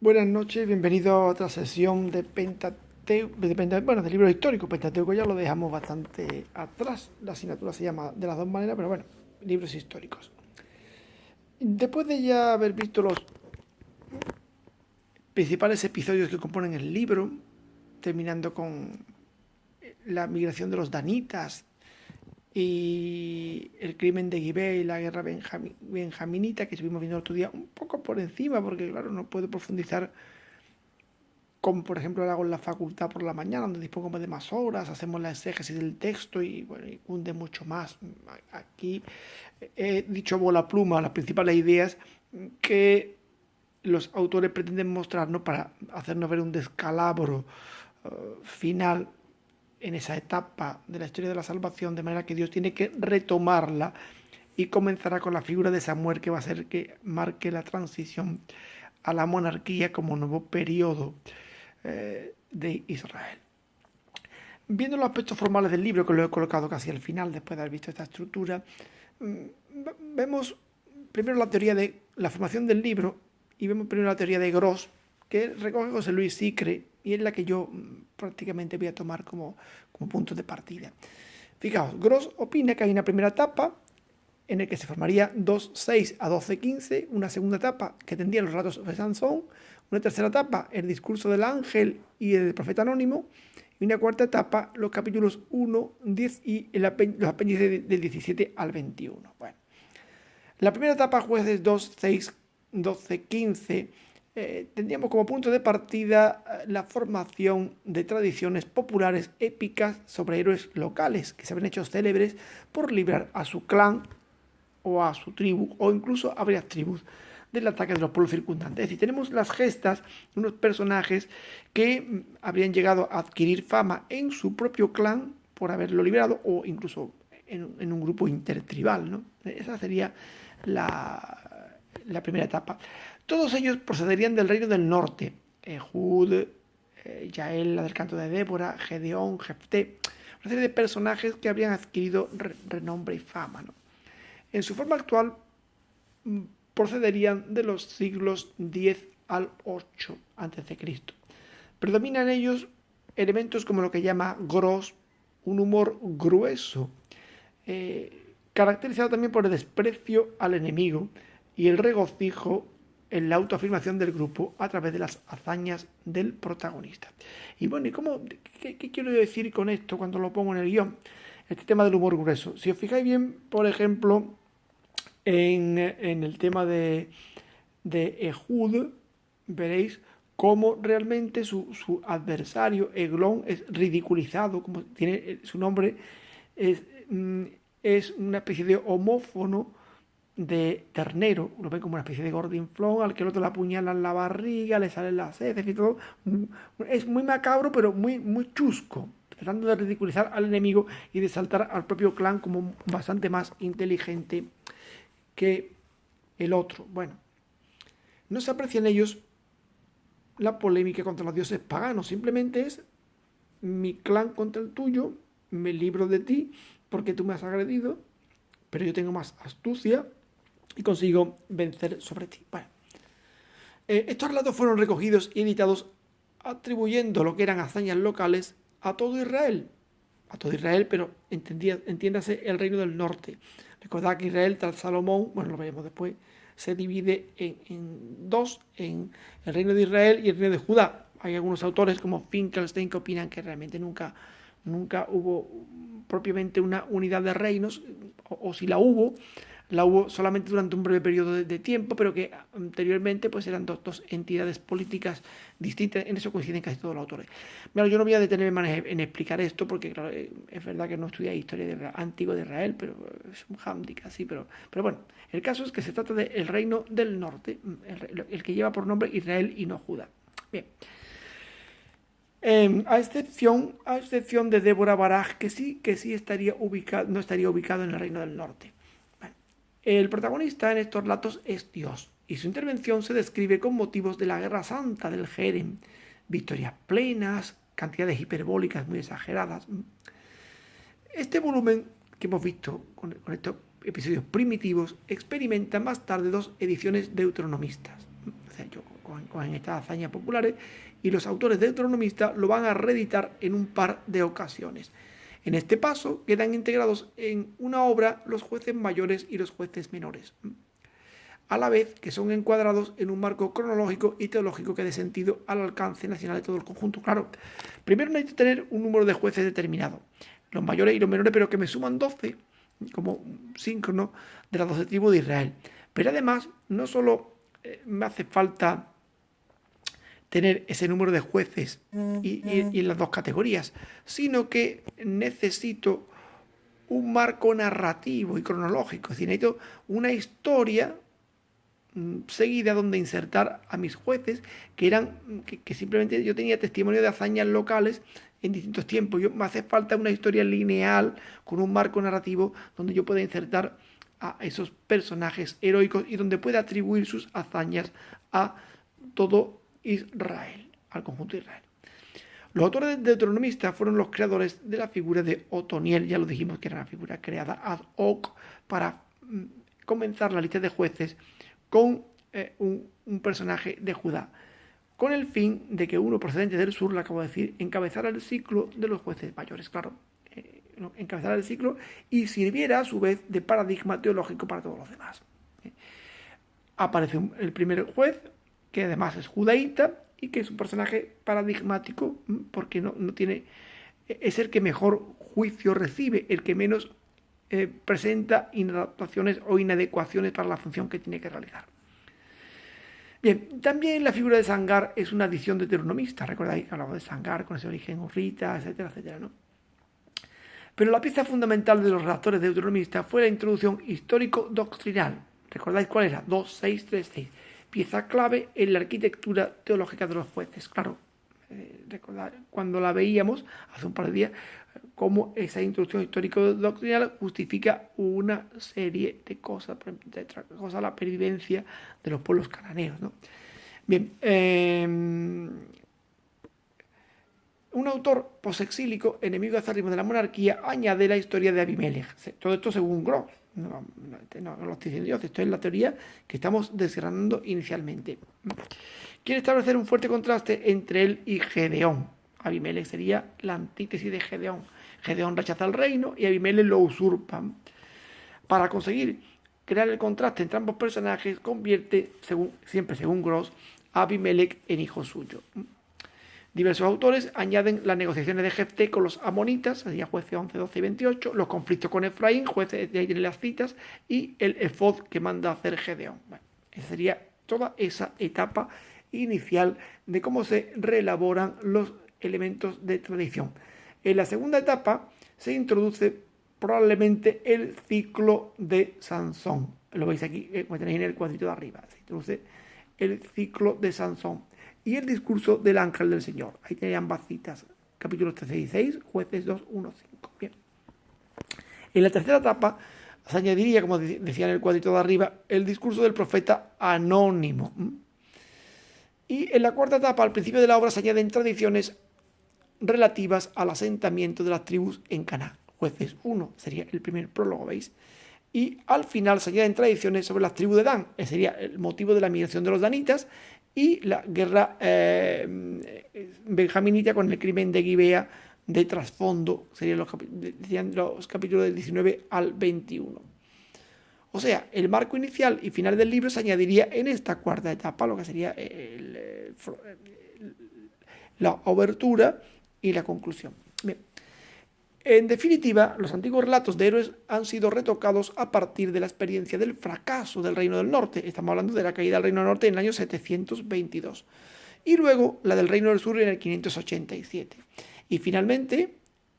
Buenas noches, bienvenidos a otra sesión de bueno, de libros históricos. Pentateuco ya lo dejamos bastante atrás. La asignatura se llama de las dos maneras, pero bueno, libros históricos. Después de ya haber visto los principales episodios que componen el libro, terminando con la migración de los danitas y el crimen de Gibeah y la guerra benjaminita, que estuvimos viendo el otro día un poco por encima, porque claro, no puedo profundizar como por ejemplo lo hago en la facultad por la mañana, donde dispongo de más horas, hacemos la exégesis del texto y bueno, y cunde mucho más. Aquí he dicho bola pluma las principales ideas que los autores pretenden mostrarnos para hacernos ver un descalabro final en esa etapa de la historia de la salvación, de manera que Dios tiene que retomarla y comenzará con la figura de Samuel, que va a ser que marque la transición a la monarquía como nuevo periodo de Israel. Viendo los aspectos formales del libro, que lo he colocado casi al final, después de haber visto esta estructura, vemos primero la teoría de la formación del libro y vemos primero la teoría de Gross, que recoge José Luis Sicre, y es la que yo prácticamente voy a tomar como punto de partida. Fijaos, Gross opina que hay una primera etapa en la que se formaría 2.6 a 12.15, una segunda etapa que tendría los relatos de Sansón, una tercera etapa, el discurso del ángel y el profeta anónimo, y una cuarta etapa, los capítulos 1, 10 y los apéndices del 17 al 21. Bueno, la primera etapa, jueces 2, 6, 12, 15, tendríamos como punto de partida la formación de tradiciones populares épicas sobre héroes locales que se habían hecho célebres por librar a su clan o a su tribu, o incluso a varias tribus del ataque de los pueblos circundantes. Es decir, tenemos las gestas de unos personajes que habrían llegado a adquirir fama en su propio clan por haberlo liberado, o incluso en un grupo intertribal, ¿no? Esa sería la primera etapa. Todos ellos procederían del reino del norte. Ehud, Yael, la del canto de Débora, Gedeón, Jefté, una serie de personajes que habrían adquirido renombre y fama, ¿no? En su forma actual procederían de los siglos X al 8 a.C. Predominan en ellos elementos como lo que llama Gross, un humor grueso, caracterizado también por el desprecio al enemigo y el regocijo en la autoafirmación del grupo a través de las hazañas del protagonista. Y bueno, ¿qué quiero decir con esto cuando lo pongo en el guión? Este tema del humor grueso. Si os fijáis bien, por ejemplo, en el tema de Ehud, veréis cómo realmente su adversario, Eglón, es ridiculizado, como tiene su nombre, es una especie de homófono de ternero, lo ve como una especie de gordinflón al que el otro le apuñala en la barriga, le salen las heces y todo. Es muy macabro, pero muy chusco, tratando de ridiculizar al enemigo y de saltar al propio clan como bastante más inteligente que el otro. Bueno, no se aprecia en ellos la polémica contra los dioses paganos, simplemente es mi clan contra el tuyo, me libro de ti porque tú me has agredido, pero yo tengo más astucia y consigo vencer sobre ti. Bueno, estos relatos fueron recogidos y editados atribuyendo lo que eran hazañas locales a todo Israel, pero entiéndase el reino del norte. Recordad que Israel, tras Salomón, bueno, lo veremos después, se divide en dos, en el reino de Israel y el reino de Judá. Hay algunos autores como Finkelstein que opinan que realmente nunca hubo propiamente una unidad de reinos, o si la hubo solamente durante un breve periodo de tiempo, pero que anteriormente pues eran dos entidades políticas distintas. En eso coinciden casi todos los autores. Bueno, yo no voy a detenerme más en explicar esto, porque claro, es verdad que no estudié historia antigua de Israel, pero es un hándicap así, pero bueno, el caso es que se trata del reino del norte, el que lleva por nombre Israel y no Judá. Bien. A excepción de Débora Baraj, que sí estaría no estaría ubicado en el reino del norte. Bueno, el protagonista en estos relatos es Dios, y su intervención se describe con motivos de la Guerra Santa del Jerem, victorias plenas, cantidades hiperbólicas muy exageradas. Este volumen que hemos visto con estos episodios primitivos experimenta más tarde dos ediciones deuteronomistas. O sea, yo cogen estas hazañas populares y los autores deuteronomistas lo van a reeditar en un par de ocasiones. En este paso quedan integrados en una obra los jueces mayores y los jueces menores, a la vez que son encuadrados en un marco cronológico y teológico que dé sentido al alcance nacional de todo el conjunto. Claro, primero necesito tener un número de jueces determinado, los mayores y los menores, pero que me suman 12, como síncrono de las 12 tribus de Israel. Pero además, no solo me hace falta tener ese número de jueces y en las dos categorías, sino que necesito un marco narrativo y cronológico, es decir, necesito una historia seguida donde insertar a mis jueces, que simplemente yo tenía testimonio de hazañas locales en distintos tiempos. Me hace falta una historia lineal con un marco narrativo donde yo pueda insertar a esos personajes heroicos y donde pueda atribuir sus hazañas a todo Israel, al conjunto de Israel. Los autores deuteronomistas fueron los creadores de la figura de Otoniel, ya lo dijimos que era una figura creada ad hoc para comenzar la lista de jueces con un personaje de Judá, con el fin de que uno procedente del sur, lo acabo de decir, encabezara el ciclo de los jueces mayores, claro, encabezara el ciclo y sirviera a su vez de paradigma teológico para todos los demás. Aparece el primer juez, que además es judaíta y que es un personaje paradigmático porque no tiene, es el que mejor juicio recibe, el que menos presenta inadaptaciones o inadecuaciones para la función que tiene que realizar. Bien, también la figura de Sangar es una adición deuteronomista. Recordáis que hablamos de Sangar con ese origen hurrita, etcétera, etcétera, ¿no? Pero la pieza fundamental de los redactores deuteronomistas fue la introducción histórico-doctrinal. ¿Recordáis cuál era? 2636. Pieza clave en la arquitectura teológica de los jueces. Claro, recordad cuando la veíamos hace un par de días, cómo esa introducción histórico-doctrinal justifica una serie de cosas, la pervivencia de los pueblos cananeos, ¿no? Bien, un autor posexílico, enemigo acérrimo de la monarquía, añade la historia de Abimelech. Todo esto según Gross. No lo estoy diciendo yo, esto es la teoría que estamos desgranando inicialmente. Quiere establecer un fuerte contraste entre él y Gedeón. Abimelech sería la antítesis de Gedeón. Gedeón rechaza el reino y Abimelech lo usurpa. Para conseguir crear el contraste entre ambos personajes, convierte, siempre según Gross, a Abimelech en hijo suyo. Diversos autores añaden las negociaciones de Jefté con los amonitas, sería jueces 11, 12 y 28, los conflictos con Efraín, jueces de ahí en las citas, y el efod que manda a hacer Gedeón. Bueno, esa sería toda esa etapa inicial de cómo se reelaboran los elementos de tradición. En la segunda etapa se introduce probablemente el ciclo de Sansón. Lo veis aquí, como tenéis en el cuadrito de arriba. Se introduce el ciclo de Sansón y el discurso del ángel del Señor. Ahí tenéis ambas citas, capítulos 13 y 6, jueces 2, 1, 5. Bien. En la tercera etapa se añadiría, como decía en el cuadrito de arriba, el discurso del profeta anónimo. Y en la cuarta etapa, al principio de la obra, se añaden tradiciones relativas al asentamiento de las tribus en Canaán. Jueces 1 sería el primer prólogo, ¿veis? Y al final se añaden tradiciones sobre las tribus de Dan, que sería el motivo de la migración de los danitas, y la guerra benjaminita con el crimen de Gibea de trasfondo, serían los capítulos del 19 al 21. O sea, el marco inicial y final del libro se añadiría en esta cuarta etapa, lo que sería la obertura y la conclusión. Bien. En definitiva, los antiguos relatos de héroes han sido retocados a partir de la experiencia del fracaso del Reino del Norte. Estamos hablando de la caída del Reino del Norte en el año 722. Y luego la del Reino del Sur en el 587. Y finalmente,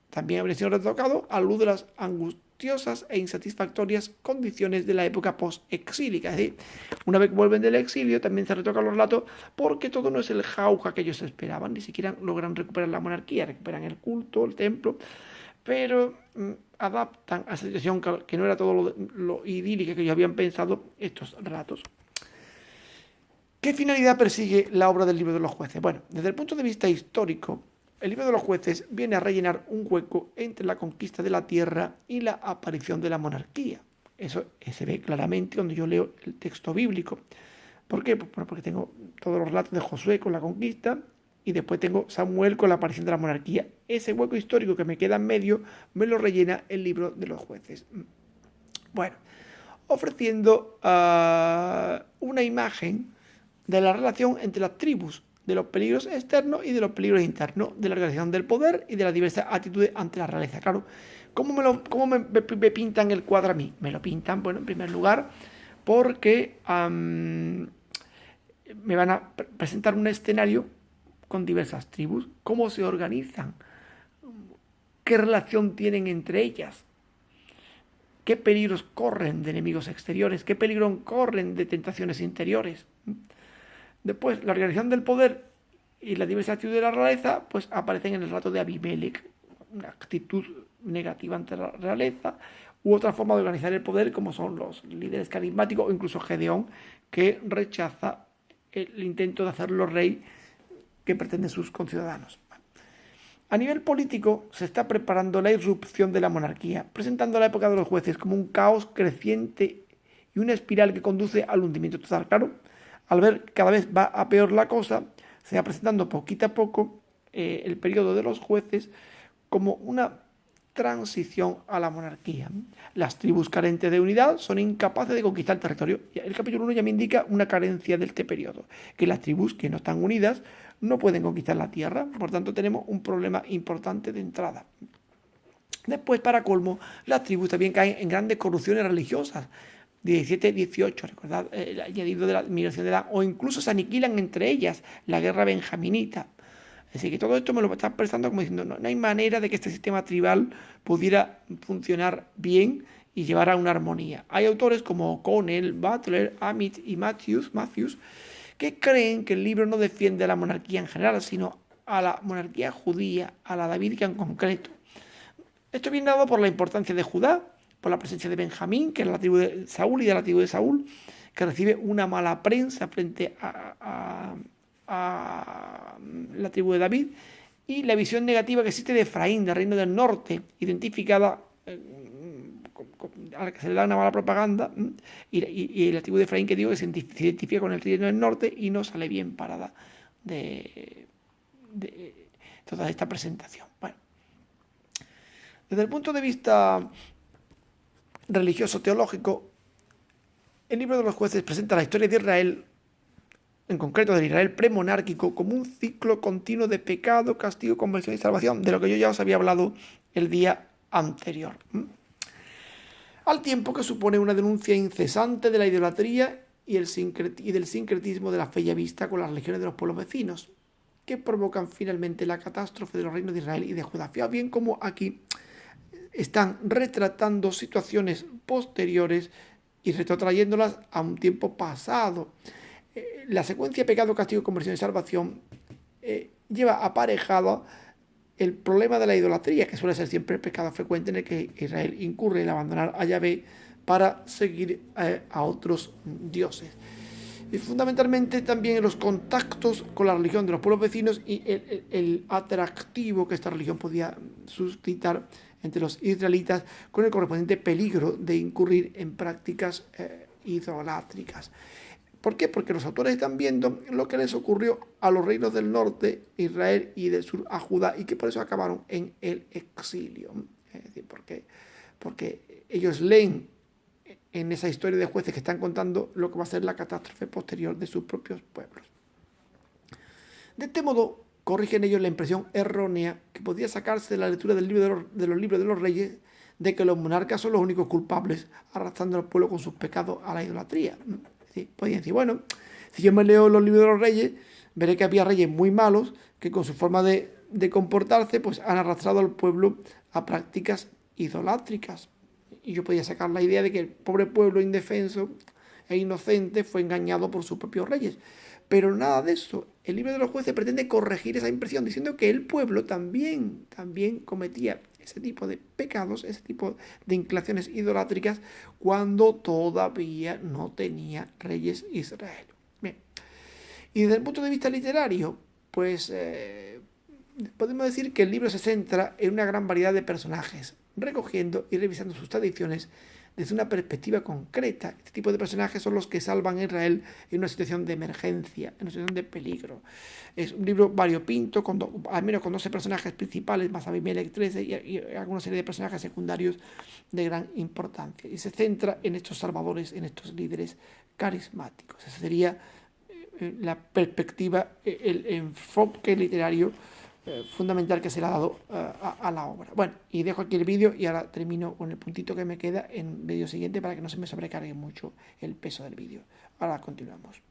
también habría sido retocado a luz de las angustiosas e insatisfactorias condiciones de la época post-exílica. Es decir, una vez que vuelven del exilio, también se retocan los relatos porque todo no es el jauja que ellos esperaban. Ni siquiera logran recuperar la monarquía, recuperan el culto, el templo, pero adaptan a esa situación que no era todo lo idílica que ellos habían pensado estos relatos. ¿Qué finalidad persigue la obra del libro de los jueces? Bueno, desde el punto de vista histórico, el libro de los jueces viene a rellenar un hueco entre la conquista de la tierra y la aparición de la monarquía. Eso se ve claramente cuando yo leo el texto bíblico. ¿Por qué? Pues, bueno, porque tengo todos los relatos de Josué con la conquista y después tengo Samuel con la aparición de la monarquía. Ese hueco histórico que me queda en medio me lo rellena el libro de los jueces. Bueno, ofreciendo una imagen de la relación entre las tribus, de los peligros externos y de los peligros internos, de la organización del poder y de las diversas actitudes ante la realeza. Claro, ¿cómo me pintan el cuadro a mí? Me lo pintan, bueno, en primer lugar, porque me van a presentar un escenario con diversas tribus, cómo se organizan, qué relación tienen entre ellas, qué peligros corren de enemigos exteriores, qué peligros corren de tentaciones interiores. Después, la organización del poder y la diversa actitud de la realeza pues aparecen en el relato de Abimelech, una actitud negativa ante la realeza, u otra forma de organizar el poder como son los líderes carismáticos o incluso Gedeón, que rechaza el intento de hacerlo rey que pretenden sus conciudadanos. A nivel político se está preparando la irrupción de la monarquía, presentando la época de los jueces como un caos creciente y una espiral que conduce al hundimiento total. Claro, al ver que cada vez va a peor la cosa, se va presentando poquito a poco el periodo de los jueces como una transición a la monarquía. Las tribus carentes de unidad son incapaces de conquistar el territorio. El capítulo 1 ya me indica una carencia de este periodo, que las tribus que no están unidas no pueden conquistar la tierra, por tanto tenemos un problema importante de entrada. Después, para colmo, las tribus también caen en grandes corrupciones religiosas, 17, 18, recordad el añadido de la migración de edad, o incluso se aniquilan entre ellas, la guerra benjaminita. Así que todo esto me lo está prestando como diciendo, no hay manera de que este sistema tribal pudiera funcionar bien y llevar a una armonía. Hay autores como O'Connell, Butler, Amit y Matthews que creen que el libro no defiende a la monarquía en general, sino a la monarquía judía, a la davídica en concreto. Esto viene dado por la importancia de Judá, por la presencia de Benjamín, que es la tribu de Saúl y de la tribu de Saúl, que recibe una mala prensa frente a la tribu de David, y la visión negativa que existe de Efraín, del reino del norte, identificada a la que se le da una mala propaganda, y la tribu de Efraín que digo que se identifica con el reino del norte y no sale bien parada de toda esta presentación. Bueno, desde el punto de vista religioso-teológico, el libro de los jueces presenta la historia de Israel, en concreto del Israel premonárquico, como un ciclo continuo de pecado, castigo, conversión y salvación, de lo que yo ya os había hablado el día anterior. Al tiempo que supone una denuncia incesante de la idolatría y del sincretismo de la fe ya vista con las religiones de los pueblos vecinos, que provocan finalmente la catástrofe de los reinos de Israel y de Judá. Fijaos bien cómo aquí están retratando situaciones posteriores y retrotrayéndolas a un tiempo pasado. La secuencia pecado, castigo, conversión y salvación lleva aparejado el problema de la idolatría, que suele ser siempre el pecado frecuente en el que Israel incurre en abandonar a Yahvé para seguir a otros dioses. Y fundamentalmente también en los contactos con la religión de los pueblos vecinos y el atractivo que esta religión podía suscitar entre los israelitas, con el correspondiente peligro de incurrir en prácticas idolátricas. ¿Por qué? Porque los autores están viendo lo que les ocurrió a los reinos del norte, Israel, y del sur a Judá, y que por eso acabaron en el exilio. Es decir, porque ellos leen en esa historia de jueces que están contando lo que va a ser la catástrofe posterior de sus propios pueblos. De este modo, corrigen ellos la impresión errónea que podía sacarse de la lectura del libro de los libros de los reyes, de que los monarcas son los únicos culpables, arrastrando al pueblo con sus pecados a la idolatría. ¿Sí? Podían decir, bueno, si yo me leo los libros de los reyes, veré que había reyes muy malos que con su forma de comportarse pues han arrastrado al pueblo a prácticas idolátricas. Y yo podía sacar la idea de que el pobre pueblo indefenso e inocente fue engañado por sus propios reyes. Pero nada de eso. El libro de los jueces pretende corregir esa impresión diciendo que el pueblo también cometía ese tipo de pecados, ese tipo de inclinaciones idolátricas cuando todavía no tenía reyes Israel. Bien. Y desde el punto de vista literario, pues podemos decir que el libro se centra en una gran variedad de personajes, recogiendo y revisando sus tradiciones desde una perspectiva concreta. Este tipo de personajes son los que salvan a Israel en una situación de emergencia, en una situación de peligro. Es un libro variopinto, al menos con 12 personajes principales, más Abimelech 13 y alguna serie de personajes secundarios de gran importancia. Y se centra en estos salvadores, en estos líderes carismáticos. Esa sería la perspectiva, el enfoque literario fundamental que se le ha dado a la obra. Bueno, y dejo aquí el vídeo y ahora termino con el puntito que me queda en el vídeo siguiente para que no se me sobrecargue mucho el peso del vídeo. Ahora continuamos.